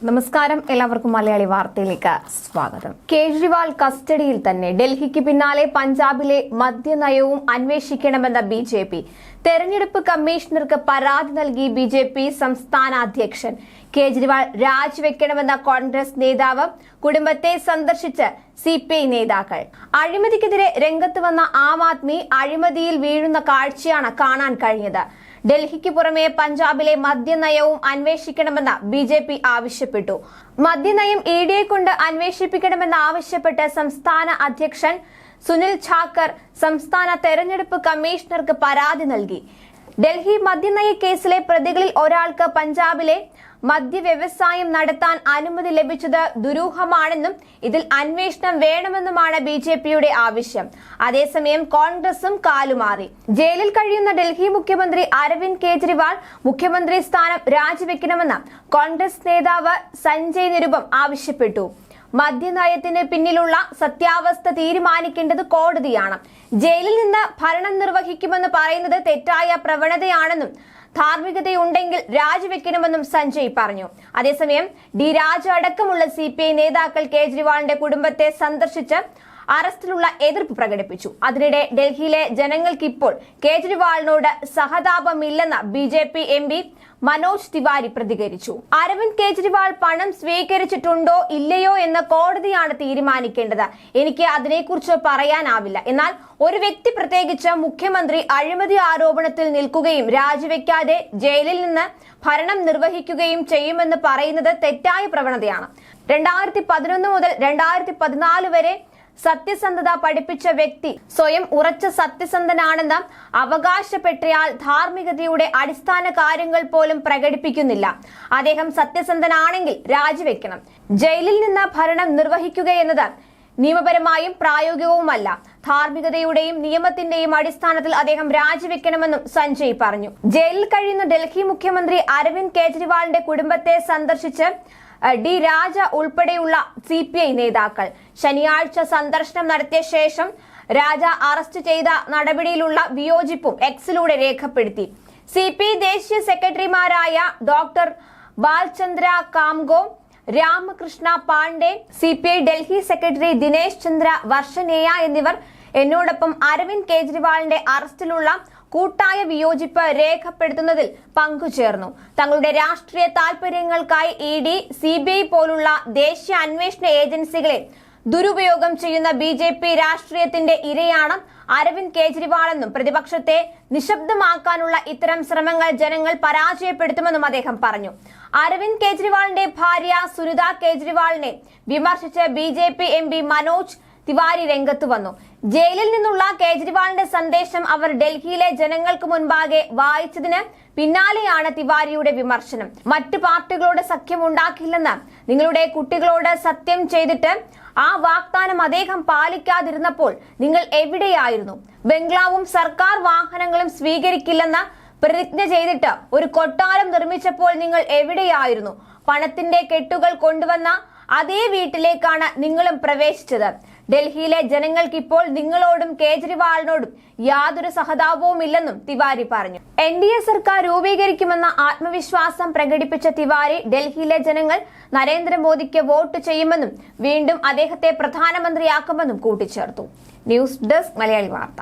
നമസ്കാരം, എല്ലാവർക്കും മലയാളി വാർത്തയിലേക്ക് സ്വാഗതം. കേജ്രിവാൾ കസ്റ്റഡിയിൽ തന്നെ. ഡൽഹിക്ക് പിന്നാലെ പഞ്ചാബിലെ മദ്യനയവും അന്വേഷിക്കണമെന്ന ബി.ജെ.പി. തെരഞ്ഞെടുപ്പ് കമ്മീഷണർക്ക് പരാതി നൽകി ബി.ജെ.പി. സംസ്ഥാന അധ്യക്ഷൻ. കേജ്രിവാൾ രാജിവെക്കണമെന്ന കോൺഗ്രസ് നേതാവ് കുടുംബത്തെ സന്ദർശിച്ച് CPI നേതാക്കൾ. അഴിമതിക്കെതിരെ രംഗത്ത് വന്ന ആം ആദ്മി അഴിമതിയിൽ വീഴുന്ന കാഴ്ചയാണ് കാണാൻ കഴിഞ്ഞത്. ഡൽഹിക്ക് പുറമെ പഞ്ചാബിലെ മദ്യനയവും അന്വേഷിക്കണമെന്ന് ബി.ജെ.പി. ആവശ്യപ്പെട്ടു. മദ്യനയം EDയെ കൊണ്ട് അന്വേഷിപ്പിക്കണമെന്ന് ആവശ്യപ്പെട്ട് സംസ്ഥാന അധ്യക്ഷൻ സുനിൽ ഛാക്കർ സംസ്ഥാന തെരഞ്ഞെടുപ്പ് കമ്മീഷണർക്ക് പരാതി നൽകി. ഡൽഹി മദ്യനയ കേസിലെ പ്രതികളിൽ ഒരാൾക്ക് പഞ്ചാബിലെ മദ്യവ്യവസായം നടത്താൻ അനുമതി ലഭിച്ചത് ദുരൂഹമാണെന്നും ഇതിൽ അന്വേഷണം വേണമെന്നുമാണ് ബി.ജെ.പിയുടെ ആവശ്യം. അതേസമയം കോൺഗ്രസും കാലുമാറി. ജയിലിൽ കഴിയുന്ന ഡൽഹി മുഖ്യമന്ത്രി അരവിന്ദ് കേജ്രിവാൾ മുഖ്യമന്ത്രി സ്ഥാനം രാജിവെക്കണമെന്ന് കോൺഗ്രസ് നേതാവ് സഞ്ജയ് നിരുപം ആവശ്യപ്പെട്ടു. മദ്യനയത്തിന് പിന്നിലുള്ള സത്യാവസ്ഥ തീരുമാനിക്കേണ്ടത് കോടതിയാണ്. ജയിലിൽ നിന്ന് ഭരണം നിർവഹിക്കുമെന്ന് പറയുന്നത് തെറ്റായ പ്രവണതയാണെന്നും ധാർമ്മികതയുണ്ടെങ്കിൽ രാജിവെക്കണമെന്നും സഞ്ജയ് പറഞ്ഞു. അതേസമയം രാജ അടക്കമുള്ള CPI നേതാക്കൾ കേജ്രിവാളിന്റെ കുടുംബത്തെ സന്ദർശിച്ച് അറസ്റ്റിലുള്ള എതിർപ്പ് പ്രകടിപ്പിച്ചു. അതിനിടെ ഡൽഹിയിലെ ജനങ്ങൾക്ക് ഇപ്പോൾ കേജ്രിവാളിനോട് സഹതാപമില്ലെന്ന് ബി.ജെ.പി. MP മനോജ് തിവാരി പ്രതികരിച്ചു. അരവിന്ദ് കേജ്രിവാൾ പണം സ്വീകരിച്ചിട്ടുണ്ടോ ഇല്ലയോ എന്ന് കോടതിയാണ് തീരുമാനിക്കേണ്ടത്. എനിക്ക് അതിനെക്കുറിച്ച് പറയാനാവില്ല. എന്നാൽ ഒരു വ്യക്തി, പ്രത്യേകിച്ച് മുഖ്യമന്ത്രി, അഴിമതി ആരോപണത്തിൽ നിൽക്കുകയും രാജിവെക്കാതെ ജയിലിൽ നിന്ന് ഭരണം നിർവഹിക്കുകയും ചെയ്യുമെന്ന് പറയുന്നത് തെറ്റായ പ്രവണതയാണ്. 2011 മുതൽ 2014 വരെ സത്യസന്ധത പഠിപ്പിച്ച വ്യക്തി സ്വയം ഉറച്ച സത്യസന്ധനാണെന്ന് അവകാശപ്പെട്ടയാൾ ധാർമ്മികതയുടെ അടിസ്ഥാന കാര്യങ്ങൾ പോലും പ്രകടിപ്പിക്കുന്നില്ല. അദ്ദേഹം സത്യസന്ധനാണെങ്കിൽ രാജിവെക്കണം. ജയിലിൽ നിന്ന് ഭരണം നിർവഹിക്കുകയെന്നത് നിയമപരമായും പ്രായോഗികവുമല്ല. ധാർമ്മികതയുടെയും നിയമത്തിന്റെയും അടിസ്ഥാനത്തിൽ അദ്ദേഹം രാജിവെക്കണമെന്നും സഞ്ജയ് പറഞ്ഞു. ജയിലിൽ കഴിയുന്ന ഡൽഹി മുഖ്യമന്ത്രി അരവിന്ദ് കേജ്രിവാളിന്റെ കുടുംബത്തെ സന്ദർശിച്ച് രാജ ഉൾപ്പെടെയുള്ള CPI നേതാക്കൾ. ശനിയാഴ്ച സന്ദർശനം നടത്തിയ ശേഷം രാജ അറസ്റ്റ് ചെയ്ത നടപടിയിലുള്ള വിയോജിപ്പും എക്സിലൂടെ രേഖപ്പെടുത്തി. CPI ദേശീയ സെക്രട്ടറിമാരായ doctor Balchandra Kango, Ramakrishna Pandey, CPI Delhi secretary Dinesh Chandra Varshney എന്നിവർ എന്നോടൊപ്പം അരവിന്ദ് കേജ്രിവാളിന്റെ അറസ്റ്റിലുള്ള കൂട്ടായ വിയോജിപ്പ് രേഖപ്പെടുത്തുന്നതിൽ പങ്കുചേർന്നു. തങ്ങളുടെ രാഷ്ട്രീയ താൽപര്യങ്ങൾക്കായി ED, CBI പോലുള്ള ദേശീയ അന്വേഷണ ഏജൻസികളെ ദുരുപയോഗം ചെയ്യുന്ന ബി.ജെ.പി. രാഷ്ട്രീയത്തിന്റെ ഇരയാണ് അരവിന്ദ് കേജ്രിവാളെന്നും പ്രതിപക്ഷത്തെ നിശബ്ദമാക്കാനുള്ള ഇത്തരം ശ്രമങ്ങൾ ജനങ്ങൾ പരാജയപ്പെടുത്തുമെന്നും അദ്ദേഹം പറഞ്ഞു. അരവിന്ദ് കേജ്രിവാളിന്റെ ഭാര്യ സുനിത കേജ്രിവാളിനെ വിമർശിച്ച് ബി.ജെ.പി. MP മനോജ് തിവാരി രംഗത്തു വന്നു. ജയിലിൽ നിന്നുള്ള കേജ്രിവാളിന്റെ സന്ദേശം അവർ ഡൽഹിയിലെ ജനങ്ങൾക്ക് മുൻപാകെ വായിച്ചതിന് പിന്നാലെയാണ് തിവാരിയുടെ വിമർശനം. മറ്റു പാർട്ടികളോട് സഖ്യം ഉണ്ടാക്കില്ലെന്ന് നിങ്ങളുടെ കുട്ടികളോട് സത്യം ചെയ്തിട്ട് ആ വാഗ്ദാനം അദ്ദേഹം പാലിക്കാതിരുന്നപ്പോൾ നിങ്ങൾ എവിടെയായിരുന്നു? ബംഗ്ലാവും സർക്കാർ വാഹനങ്ങളും സ്വീകരിക്കില്ലെന്ന് പ്രതിജ്ഞ ചെയ്തിട്ട് ഒരു കൊട്ടാരം നിർമ്മിച്ചപ്പോൾ നിങ്ങൾ എവിടെയായിരുന്നു? പണത്തിന്റെ കെട്ടുകൾ കൊണ്ടുവന്ന അതേ വീട്ടിലേക്കാണ് നിങ്ങളും പ്രവേശിച്ചത്. ഡൽഹിയിലെ ജനങ്ങൾക്ക് ഇപ്പോൾ നിങ്ങളോടും കേജ്രിവാളിനോടും യാതൊരു സഹതാപവുമില്ലെന്നും തിവാരി പറഞ്ഞു. NDA സർക്കാർ രൂപീകരിക്കുമെന്ന ആത്മവിശ്വാസം പ്രകടിപ്പിച്ച തിവാരി ഡൽഹിയിലെ ജനങ്ങൾ നരേന്ദ്രമോദിക്ക് വോട്ട് ചെയ്യുമെന്നും വീണ്ടും അദ്ദേഹത്തെ പ്രധാനമന്ത്രിയാക്കുമെന്നും കൂട്ടിച്ചേർത്തു. ന്യൂസ് ഡെസ്ക്, മലയാളി വാർത്ത.